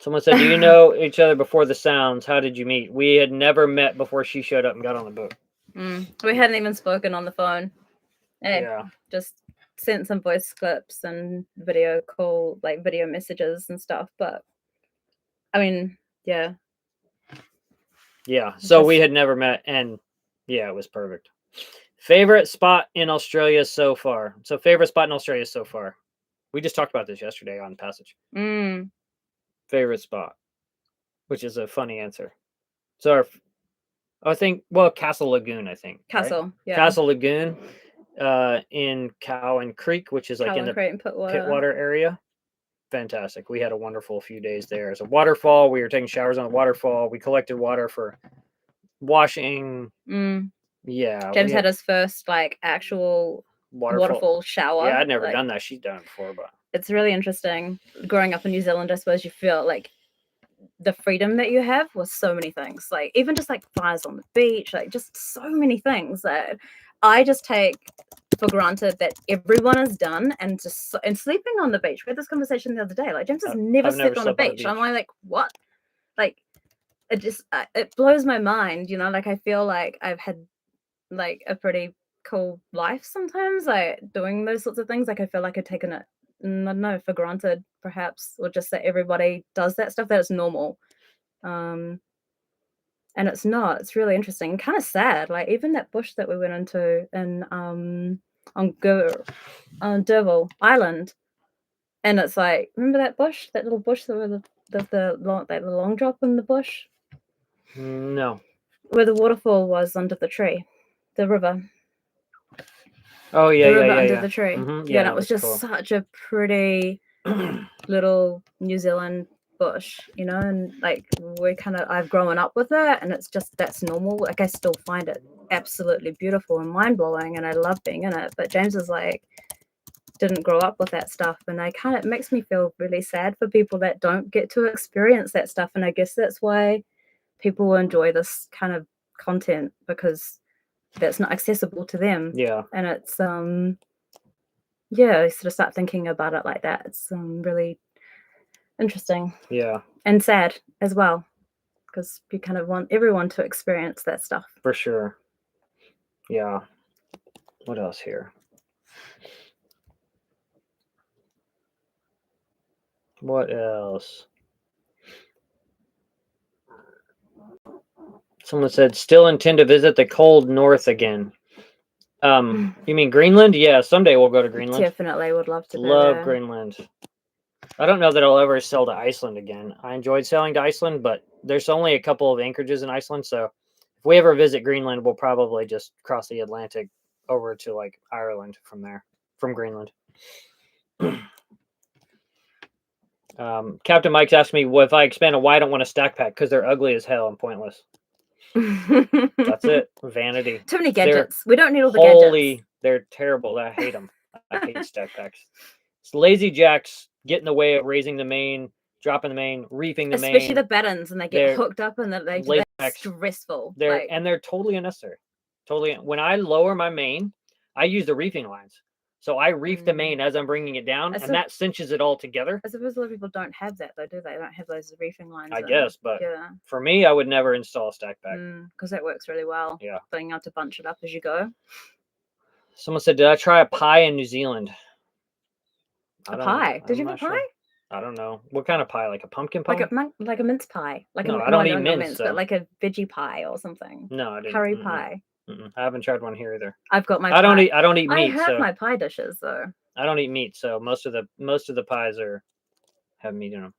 Someone said, do you know each other before the sounds? How did you meet? We had never met before she showed up and got on the boat. We hadn't even spoken on the phone. Yeah. Just sent some voice clips and video call, like video messages and stuff. But I mean, yeah. Yeah. So we had never met, and yeah, it was perfect. Favorite spot in Australia so far. So favorite spot in Australia so far. We just talked about this yesterday on Passage. Favorite spot, which is a funny answer. So I think, well, Castle Lagoon, I think. Castle, right? yeah. Castle Lagoon in Cowan Creek, which is like in the Pittwater area. Fantastic. We had a wonderful few days there. As a waterfall, we were taking showers on a waterfall. We collected water for washing. Yeah. James had his first like actual waterfall shower. Yeah, I'd never done that. She's done it before, but it's really interesting. Growing up in New Zealand, I suppose you feel like the freedom that you have with so many things, like even just like fires on the beach, like just so many things that I just take for granted that everyone has done, and sleeping on the beach. We had this conversation the other day. Like James has never slept on a beach. I'm like, what? Like it just it blows my mind, you know. Like I feel like I've had like a pretty cool life sometimes, like doing those sorts of things. Like I feel like I've taken it, I don't know, for granted perhaps, or just that everybody does that stuff, that it's normal. And it's not. It's really interesting, kind of sad. Like even that bush that we went into in on Derville Island, and it's like, remember that bush, that little bush that were the long drop in the bush? No. Where the waterfall was under the tree, the river. Oh yeah, the river under the tree. Yeah, and it was just cool. such a pretty little New Zealand bush, you know, and like I've grown up with it, and it's just, that's normal. Like I still find it absolutely beautiful and mind-blowing, and I love being in it. But James is like, didn't grow up with that stuff, and it makes me feel really sad for people that don't get to experience that stuff. And I guess that's why people enjoy this kind of content, because that's not accessible to them. Yeah. And it's you sort of start thinking about it like that. It's really interesting. Yeah. And sad as well, because you kind of want everyone to experience that stuff. For sure. Yeah. What else here? What else? Someone said, still intend to visit the cold north again. You mean Greenland? Yeah, someday we'll go to Greenland. Definitely would love to. Love Greenland. I don't know that I'll ever sail to Iceland again. I enjoyed sailing to Iceland, but there's only a couple of anchorages in Iceland. So if we ever visit Greenland, we'll probably just cross the Atlantic over to like Ireland from there, from Greenland. Captain Mike's asked me, well, if I expand why I don't want a stack pack, because they're ugly as hell and pointless. That's it. Vanity. Too many gadgets. We don't need all the gadgets. They're terrible. I hate them. I hate stack packs. It's lazy jacks get in the way of raising the main, dropping the main, reefing the main. Especially the battens, and they get hooked up, and they're stressful. They're totally unnecessary. Totally. When I lower my main, I use the reefing lines. So I reef the main as I'm bringing it down, and that cinches it all together. I suppose a lot of people don't have that, though, do they? They don't have those reefing lines. I guess, but for me, I would never install a stack pack. Because that works really well. Yeah. Being able to bunch it up as you go. Someone said, did I try a pie in New Zealand? A pie? Did you have a pie? I don't know. What kind of pie? Like a pumpkin pie? Like a mince pie, like No, a I don't eat not mince, mince, so. but like a veggie pie or something. No, I didn't. Curry Mm-mm. pie. I haven't tried one here either. I've got my I don't pie. eat. I don't eat I meat. have So my pie dishes though. I don't eat meat. So most of the pies have meat in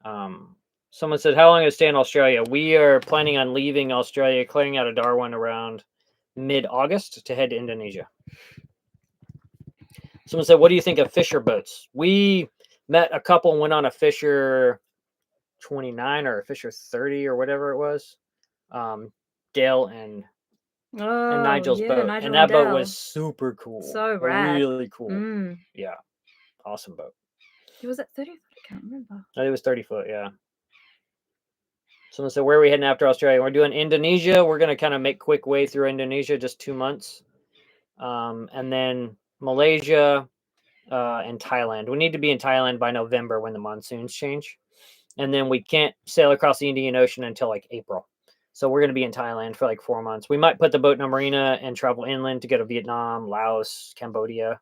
them. Someone said, "How long to stay in Australia?" We are planning on leaving Australia, clearing out of Darwin around mid-August to head to Indonesia. Someone said, "What do you think of Fisher boats?" We met a couple and went on a Fisher 29 or a Fisher 30 or whatever it was. Dale and Oh, Nigel's yeah, boat, Nigel and and that boat Dale. was super cool. So rad. Really cool. Mm. Yeah, awesome boat. Was it 30 foot? I can't remember. It was 30 foot. Yeah. Someone said, "Where are we heading after Australia?" We're doing Indonesia. We're gonna kind of make quick way through Indonesia, just 2 months, and then Malaysia and Thailand. We need to be in Thailand by November when the monsoons change, and then we can't sail across the Indian Ocean until like April. So we're going to be in Thailand for like 4 months. We might put the boat in a marina and travel inland to go to Vietnam, Laos, Cambodia.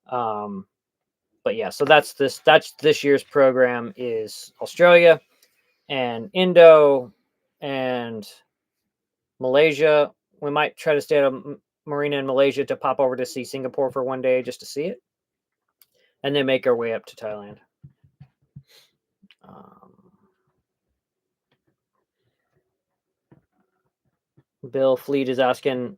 But yeah, so that's this year's program is Australia and Indo and Malaysia. We might try to stay at a marina in Malaysia to pop over to see Singapore for one day just to see it, and then make our way up to Thailand. Bill Fleet is asking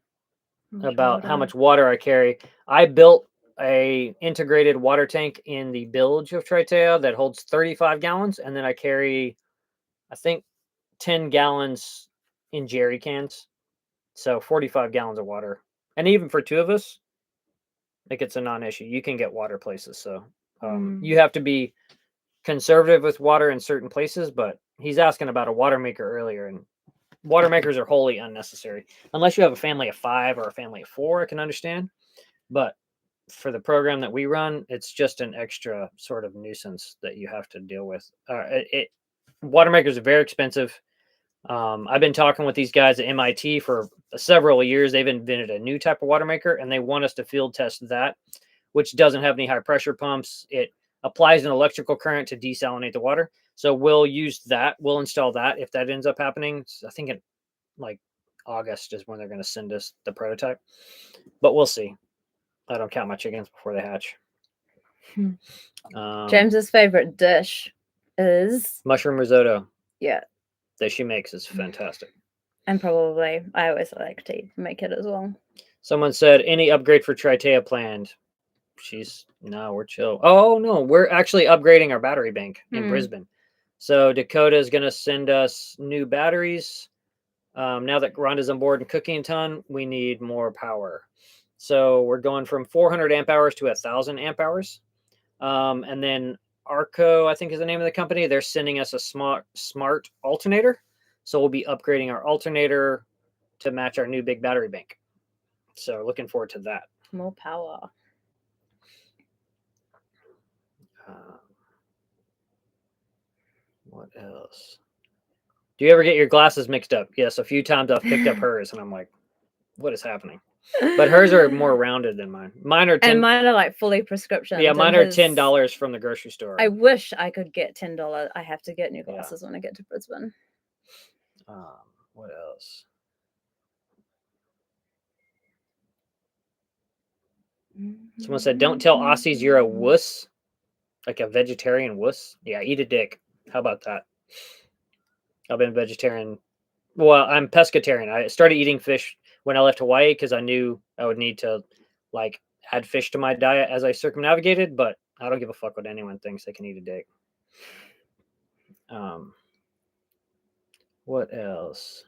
about how much water I carry. I built a integrated water tank in the bilge of Tritea that holds 35 gallons, and then I carry, I think, 10 gallons in jerry cans, so 45 gallons of water. And even for two of us, like it's a non-issue. You can get water places, so you have to be conservative with water in certain places. But he's asking about a water maker earlier, and water makers are wholly unnecessary unless you have a family of 5 or a family of 4. I can understand, but for the program that we run, it's just an extra sort of nuisance that you have to deal with. Water makers are very expensive. I've been talking with these guys at MIT for several years. They've invented a new type of water maker, and they want us to field test that, which doesn't have any high pressure pumps. It applies an electrical current to desalinate the water. So we'll use that. We'll install that if that ends up happening. I think in like August is when they're going to send us the prototype, but we'll see. I don't count my chickens before they hatch. James's favorite dish is mushroom risotto. Yeah. That she makes is fantastic. And probably I always like to make it as well. Someone said, any upgrade for Tritea planned? No, we're chill. Oh no, we're actually upgrading our battery bank in Brisbane. So Dakota is going to send us new batteries. Now that Rhonda's on board and cooking a ton, we need more power. So we're going from 400 amp hours to 1,000 amp hours. And then Arco, I think is the name of the company. They're sending us a smart alternator. So we'll be upgrading our alternator to match our new big battery bank. So looking forward to that. More power. What else? Do you ever get your glasses mixed up? Yes, a few times I've picked up hers and I'm like, what is happening? But hers are more rounded than mine. Mine are and mine are like fully prescription. Yeah, mine are $10 from the grocery store. I wish I could get $10. I have to get new glasses when I get to Brisbane. What else? Someone said, don't tell Aussies you're a wuss. Like a vegetarian wuss. Yeah, eat a dick. How about that? I've been vegetarian. Well, I'm pescatarian. I started eating fish when I left Hawaii because I knew I would need to like add fish to my diet as I circumnavigated, but I don't give a fuck what anyone thinks. They can eat a dick. What else?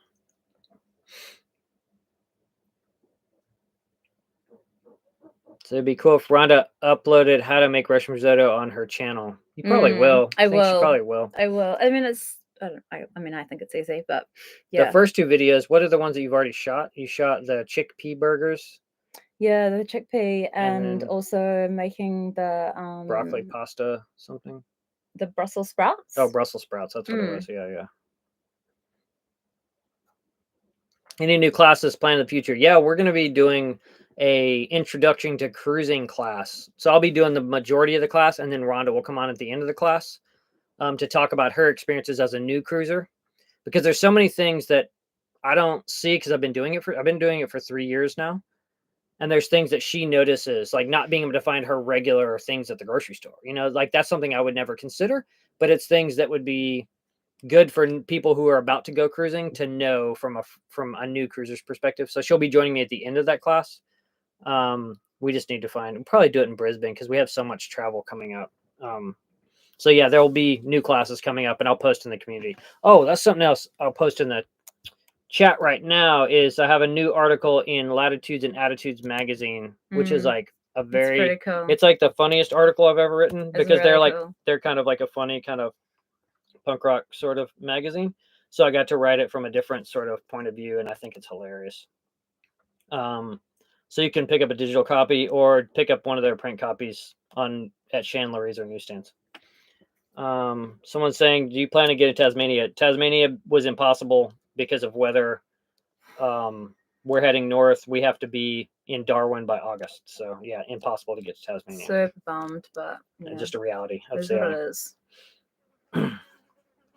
So it'd be cool if Rhonda uploaded how to make Russian risotto on her channel. You probably will. I will. She probably will. I will. I mean, I think it's easy, but yeah. The first 2 videos, what are the ones that you've already shot? You shot the chickpea burgers. Yeah, the chickpea and also making the broccoli pasta something. The Brussels sprouts. Oh, Brussels sprouts. That's what it was. Yeah. Any new classes planned in the future? Yeah, we're going to be doing a introduction to cruising class. So I'll be doing the majority of the class, and then Rhonda will come on at the end of the class to talk about her experiences as a new cruiser, because there's so many things that I don't see because I've been doing it for 3 years now. And there's things that she notices, like not being able to find her regular things at the grocery store. Like that's something I would never consider, but it's things that would be good for people who are about to go cruising to know from a new cruiser's perspective. So she'll be joining me at the end of that class. We just need to probably do it in Brisbane because we have so much travel coming up. So yeah, there will be new classes coming up, and I'll post in the community. Oh, that's something else I'll post in the chat right now is I have a new article in Latitudes and Attitudes magazine, which is like pretty cool. it's like the funniest article I've ever written because really cool. they're kind of like a funny kind of punk rock sort of magazine. So I got to write it from a different sort of point of view, and I think it's hilarious. So you can pick up a digital copy or pick up one of their print copies at Chandler's or newsstands. Someone's saying, do you plan to get to Tasmania? Tasmania was impossible because of weather. We're heading north. We have to be in Darwin by August. So yeah, impossible to get to Tasmania. Super bummed, but just a reality of is what sailing. it is.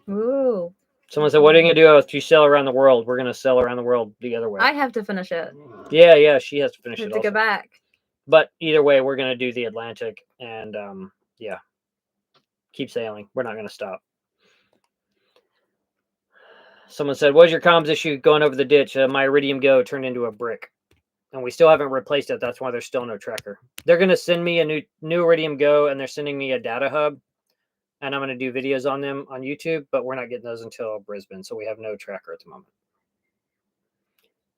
Ooh. Someone said, what are you going to do if you sail around the world? We're going to sail around the world the other way. I have to finish it. Yeah, she has to finish it to go back. But either way, we're going to do the Atlantic and keep sailing. We're not going to stop. Someone said, what's your comms issue going over the ditch? My Iridium Go turned into a brick. And we still haven't replaced it. That's why there's still no tracker. They're going to send me a new Iridium Go, and they're sending me a data hub. And I'm going to do videos on them on YouTube, but we're not getting those until Brisbane. So we have no tracker at the moment.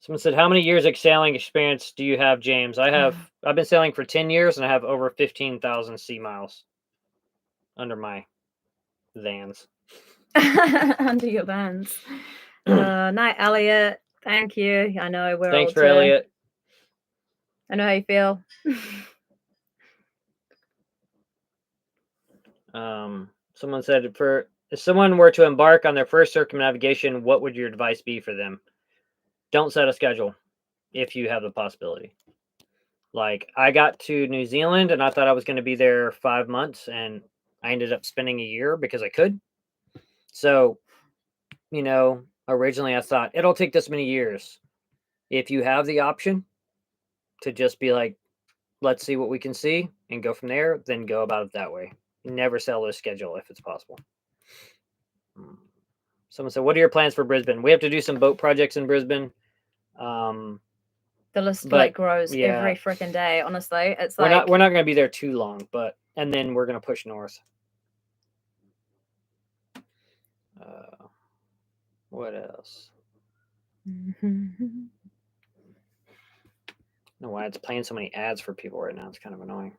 Someone said, how many years of sailing experience do you have, James? I've been sailing for 10 years, and I have over 15,000 sea miles under my vans. Under your vans. Night, Elliot. Thank you. I know we're Thanks all for chilling. Elliot. I know how you feel. Someone said, if someone were to embark on their first circumnavigation, what would your advice be for them? Don't set a schedule if you have the possibility. Like, I got to New Zealand and I thought I was going to be there 5 months, and I ended up spending a year because I could. So, originally I thought it'll take this many years. If you have the option to just be like, let's see what we can see and go from there, then go about it that way. Never sell a schedule if it's possible. Someone said, what are your plans for Brisbane? We have to do some boat projects in Brisbane. The list grows every freaking day. Honestly, it's we're not going to be there too long, and then we're going to push north. What else? I don't know why it's playing so many ads for people right now. It's kind of annoying.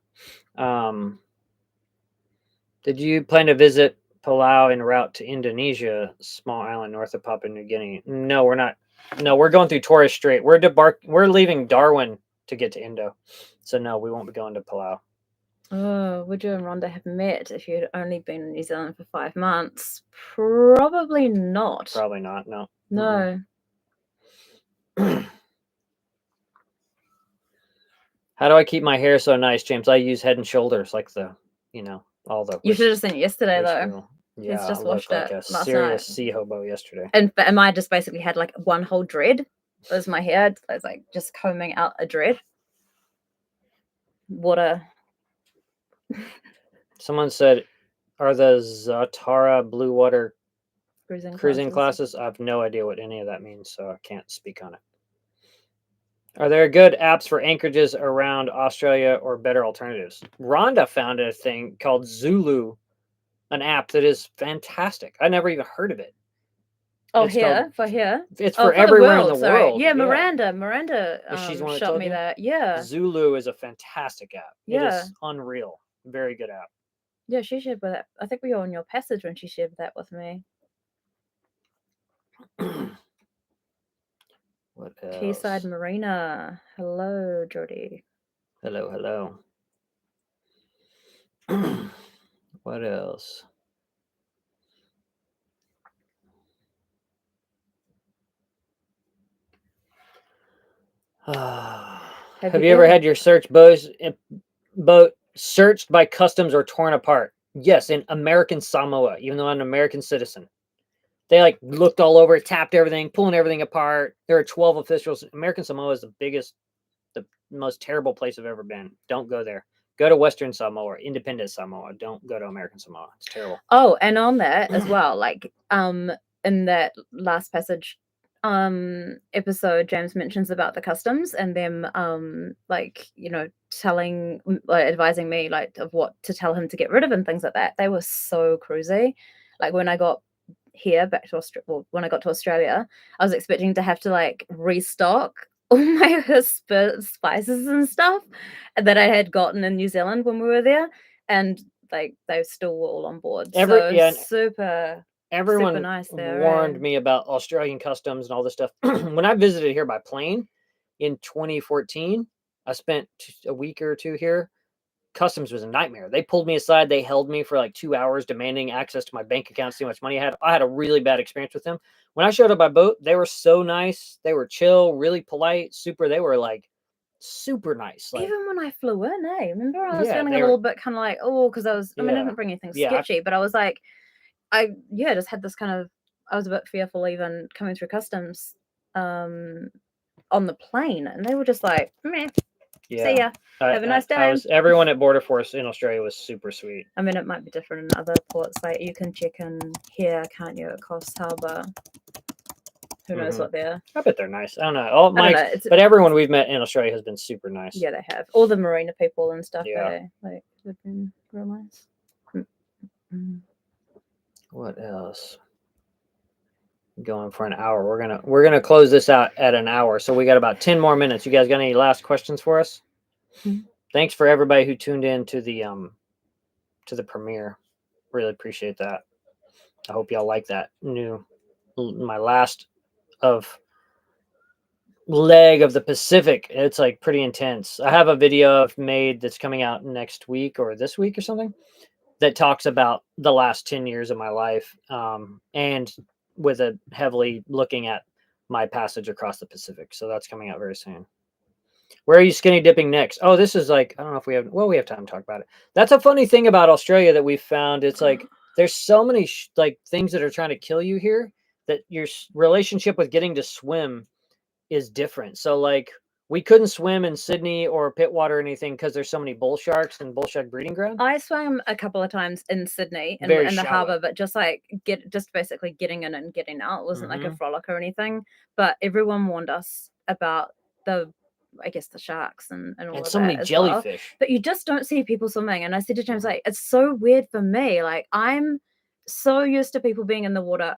Did you plan to visit Palau en route to Indonesia, small island north of Papua New Guinea? No, we're not. No, we're going through Torres Strait. We're leaving Darwin to get to Indo. So no, we won't be going to Palau. Oh, would you and Rhonda have met if you'd only been in New Zealand for 5 months? Probably not. Probably not, no. No. How do I keep my hair so nice, James? I use Head and Shoulders, like all the... You should have seen it yesterday, though. Yeah, He's just I washed looked like it a last serious night. sea hobo yesterday. And I just basically had like one whole dread. It was my hair. I was like just combing out a dread. Water. Someone said, are the Zatara Blue Water cruising classes? I have no idea what any of that means, so I can't speak on it. Are there good apps for anchorages around Australia or better alternatives? Rhonda found a thing called Zulu, an app that is fantastic. I never even heard of it. Oh, here? It's for everywhere in the sorry. world. Yeah, Miranda she's one that shot told me you? that. Yeah. Zulu is a fantastic app. Yeah. It is unreal. Very good app. Yeah, she shared with that. I think we were on your passage when she shared that with me. What else? Quayside Marina. Hello, Jody. Hello. What else? Have you ever had your boat searched by customs or torn apart? Yes, in American Samoa, even though I'm an American citizen. They like looked all over it, tapped everything, pulling everything apart. There are 12 officials. American Samoa is the most terrible place I've ever been. Don't go there. Go to Western Samoa, Independent Samoa. Don't go to American Samoa. It's terrible. Oh, and on that as well, like in that last passage episode, James mentions about the customs and them like, you know, telling like advising me like of what to tell him to get rid of and things like that. They were so cruisy. Like when I got here back to Australia, well, when I got to Australia, I was expecting to have to like restock all my spices and stuff that I had gotten in New Zealand when we were there, and like they still were all on board. Super everyone nice there, warned me about Australian customs and all this stuff. When I visited here by plane in 2014, I spent a week or two here. Customs was a nightmare. They pulled me aside. They held me for like 2 hours, demanding access to my bank account, see how much money I had. I had a really bad experience with them. When I showed up by boat, they were so nice. They were chill, really polite, super. They were like super nice. Like, even when I flew in, remember I was feeling a little bit kind of like, oh, because I was, I mean, I didn't bring anything sketchy, but I was like, I just had this kind of, I was a bit fearful even coming through customs on the plane, and they were just like, meh. Yeah. See ya. Have a nice day. Everyone at Border Force in Australia was super sweet. I mean, it might be different in other ports. Like you can check in here, can't you, at Coast Harbour? Who knows what they're? I bet they're nice. I don't know. But everyone we've met in Australia has been super nice. Yeah, they have. All the marina people and stuff. Yeah, like they've been real nice. What else? Going for an hour. We're gonna close this out at an hour, so we got about 10 more minutes. You guys got any last questions for us? Thanks for everybody who tuned in to the premiere. Really appreciate that. I hope y'all like that my last leg of the Pacific. It's like pretty intense. I have a video I've made that's coming out next week or this week or something that talks about the last 10 years of my life, and with a heavily looking at my passage across the Pacific. So that's coming out very soon. Where are you skinny dipping next? Oh, this is like, I don't know if we have time to talk about it. That's a funny thing about Australia that we found. It's like there's so many like things that are trying to kill you here that your relationship with getting to swim is different. So like we couldn't swim in Sydney or Pittwater or anything because there's so many bull sharks and bull shark breeding ground. I swam a couple of times in Sydney in the harbour, but just basically getting in and getting out. It wasn't like a frolic or anything. But everyone warned us about the sharks and all of that. And so many jellyfish. But you just don't see people swimming. And I said to James, like, it's so weird for me. Like I'm so used to people being in the water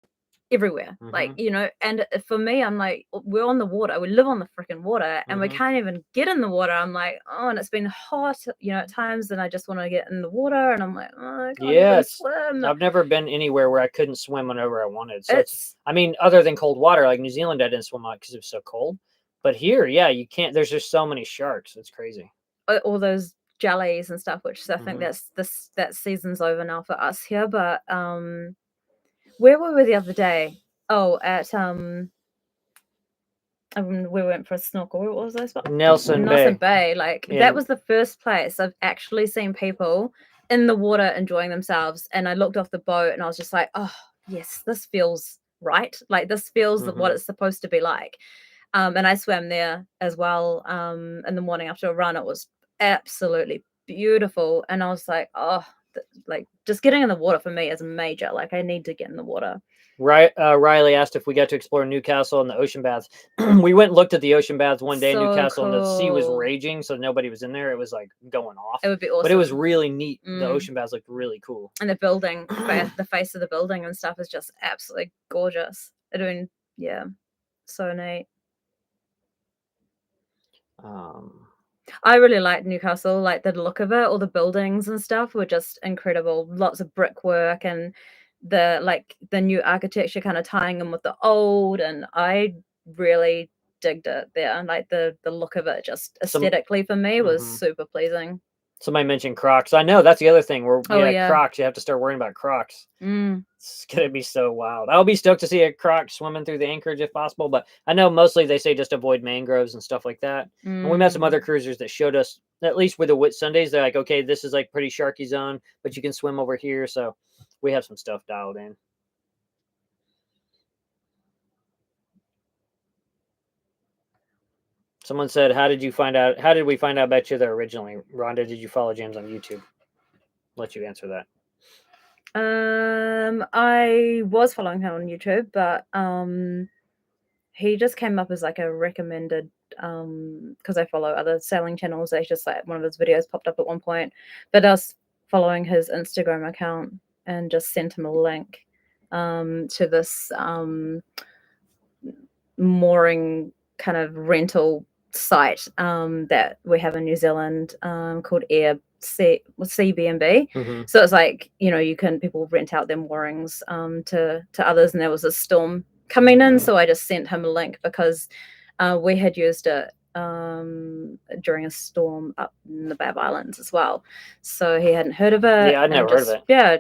everywhere, like, you know, and for me, I'm like, we're on the water, we live on the freaking water, and we can't even get in the water. I'm like, oh, and it's been hot, you know, at times, and I just want to get in the water, and I'm like, oh, I can't even swim. I've never been anywhere where I couldn't swim whenever I wanted. So I mean, other than cold water, like New Zealand, I didn't swim out because it was so cold. But here, you can't. There's just so many sharks. It's crazy. All those jellies and stuff, which I think that season's over now for us here, but where were we the other day? Oh, at we went for a snorkel. What was that spot? Nelson Bay. Like that was the first place I've actually seen people in the water enjoying themselves. And I looked off the boat and I was just like, oh yes, this feels right. Like this feels what it's supposed to be like. And I swam there as well in the morning after a run. It was absolutely beautiful. And I was like, oh, like just getting in the water for me is major. Like I need to get in the water. Right. Riley asked if we got to explore Newcastle and the ocean baths. We went and looked at the ocean baths one day in Newcastle, and the sea was raging, so nobody was in there. It was like going off. It would be awesome. But it was really neat. The ocean baths looked really cool. And the building, the face of the building and stuff is just absolutely gorgeous. I mean, yeah, so neat. I really liked Newcastle, like the look of it. All the buildings and stuff were just incredible. Lots of brickwork and the new architecture kind of tying in with the old, and I really digged it there. Like the look of it just aesthetically for me was super pleasing. Somebody mentioned Crocs. I know that's the other thing. Where Oh, yeah. Crocs, you have to start worrying about Crocs. Mm. It's gonna be so wild. I'll be stoked to see a Croc swimming through the anchorage if possible. But I know mostly they say just avoid mangroves and stuff like that. And we met some other cruisers that showed us, at least with the Whit Sundays, they're like, okay, this is like pretty sharky zone, but you can swim over here. So we have some stuff dialed in. Someone said, how did we find out about each other originally? Rhonda, did you follow James on YouTube? Let you answer that. I was following him on YouTube, but he just came up as like a recommended, because I follow other sailing channels. They just like one of his videos popped up at one point, but I was following his Instagram account and just sent him a link to this mooring kind of rental site that we have in New Zealand called CBNB. So it's like, people rent out their moorings to others, and there was a storm coming in, so I just sent him a link because we had used it during a storm up in the Bab Islands as well. So he hadn't heard of it. Yeah, I'd never heard of it. Yeah,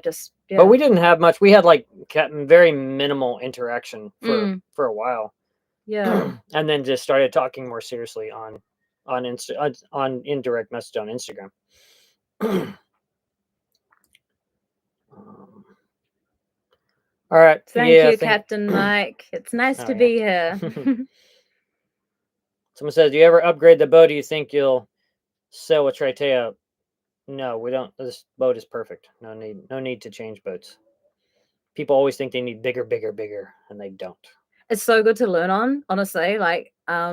But we didn't have much. We had like very minimal interaction for a while. Yeah. And then just started talking more seriously on indirect message on Instagram. All right. Thank you, Captain Mike. It's nice to be here. Someone says, do you ever upgrade the boat? Do you think you'll sail with Tritea? No, we don't. This boat is perfect. No need to change boats. People always think they need bigger, and they don't. It's so good to learn on, honestly. Like, I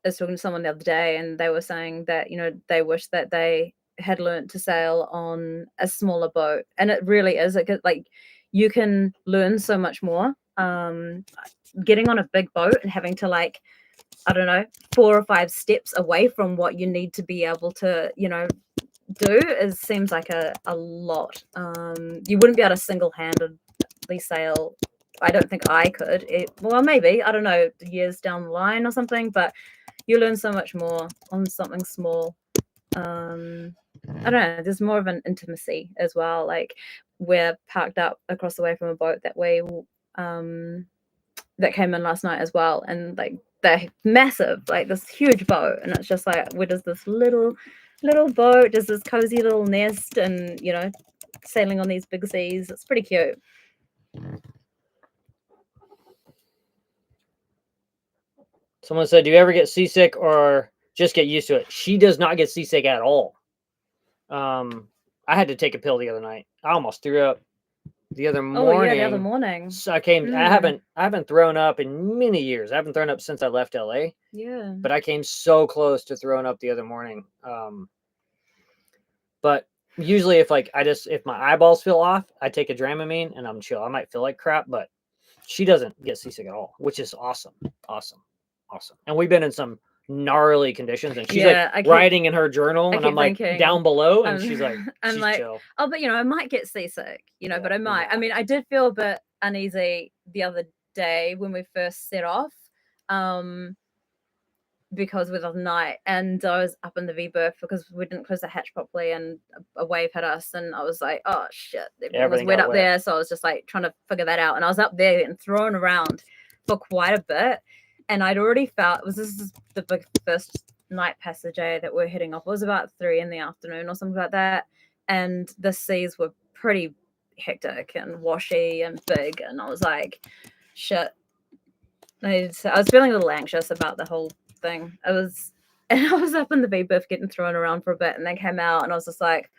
was talking to someone the other day, and they were saying that, they wish that they had learned to sail on a smaller boat. And it really is, like, you can learn so much more. Getting on a big boat and having to, like, I don't know, 4 or 5 steps away from what you need to be able to, do seems like a lot. You wouldn't be able to single-handedly sail. I don't think I could. Well, maybe, I don't know, years down the line or something, but you learn so much more on something small. I don't know, there's more of an intimacy as well. Like, we're parked up across the way from a boat that that came in last night as well, and like they're massive, like this huge boat, and it's just like, where does this little boat, does this cozy little nest, and sailing on these big seas. It's pretty cute. Someone said, do you ever get seasick or just get used to it? She does not get seasick at all. I had to take a pill the other night. I almost threw up the other morning. Oh, yeah, the other morning. So I haven't thrown up in many years. I haven't thrown up since I left LA. Yeah. But I came so close to throwing up the other morning. But usually if my eyeballs feel off, I take a Dramamine and I'm chill. I might feel like crap, but she doesn't get seasick at all, which is awesome. And we've been in some gnarly conditions, and she's writing in her journal, and I'm like down below, and she's like, I'm like, chill. Oh, but I might get seasick, but I might. I mean, I did feel a bit uneasy the other day when we first set off, because with the night, and I was up in the V-berth because we didn't close the hatch properly, and a wave hit us, and I was like, oh shit, everything was wet up there. So I was just like trying to figure that out, and I was up there and thrown around for quite a bit. And I'd already felt, this is the big first night passage that we're heading off. It was about 3 PM or something like that. And the seas were pretty hectic and washy and big. And I was like, shit. I was feeling a little anxious about the whole thing. I was up in the V-berth getting thrown around for a bit, and then came out, and I was just like,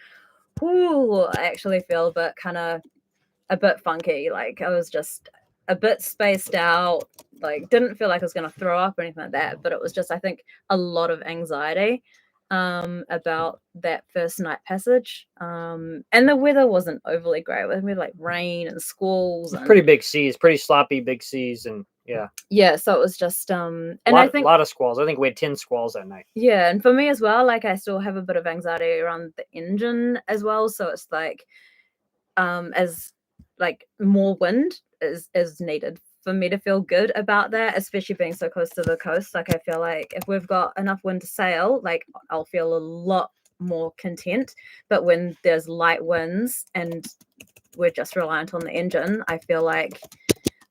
ooh, I actually feel a bit funky. Like, I was just a bit spaced out, like didn't feel like I was going to throw up or anything like that, but it was just, I think, a lot of anxiety about that first night passage, and the weather wasn't overly great. We had like rain and squalls and pretty big seas, pretty sloppy big seas, and so it was just and I think a lot of squalls. I think we had 10 squalls that night. Yeah, and for me as well, like, I still have a bit of anxiety around the engine as well, so it's like as like more wind is needed for me to feel good about that, especially being so close to the coast. Like, I feel like if we've got enough wind to sail, like, I'll feel a lot more content. But when there's light winds and we're just reliant on the engine, I feel like,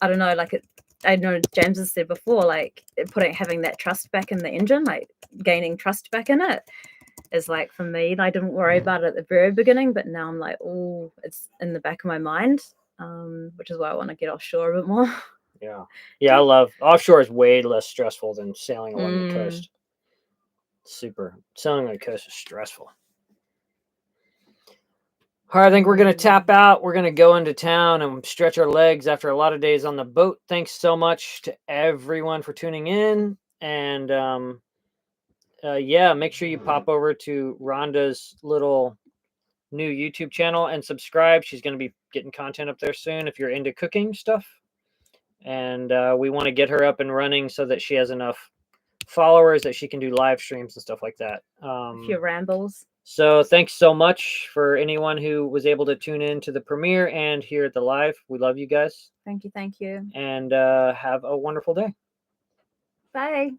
I don't know, like I know James has said before, like having that trust back in the engine, like gaining trust back in it is like, for me, I didn't worry about it at the very beginning, but now I'm like, oh, it's in the back of my mind, which is why I want to get offshore a bit more. Yeah, I love offshore is way less stressful than sailing along the coast. Super. Sailing on the coast is stressful. All right, I think we're going to tap out. We're going to go into town and stretch our legs after a lot of days on the boat. Thanks so much to everyone for tuning in. And yeah, make sure you pop over to Rhonda's little new YouTube channel and subscribe. She's going to be getting content up there soon if you're into cooking stuff. And we want to get her up and running so that she has enough followers that she can do live streams and stuff like that. A few rambles. So thanks so much for anyone who was able to tune in to the premiere and here at the live. We love you guys. Thank you. And have a wonderful day. Bye.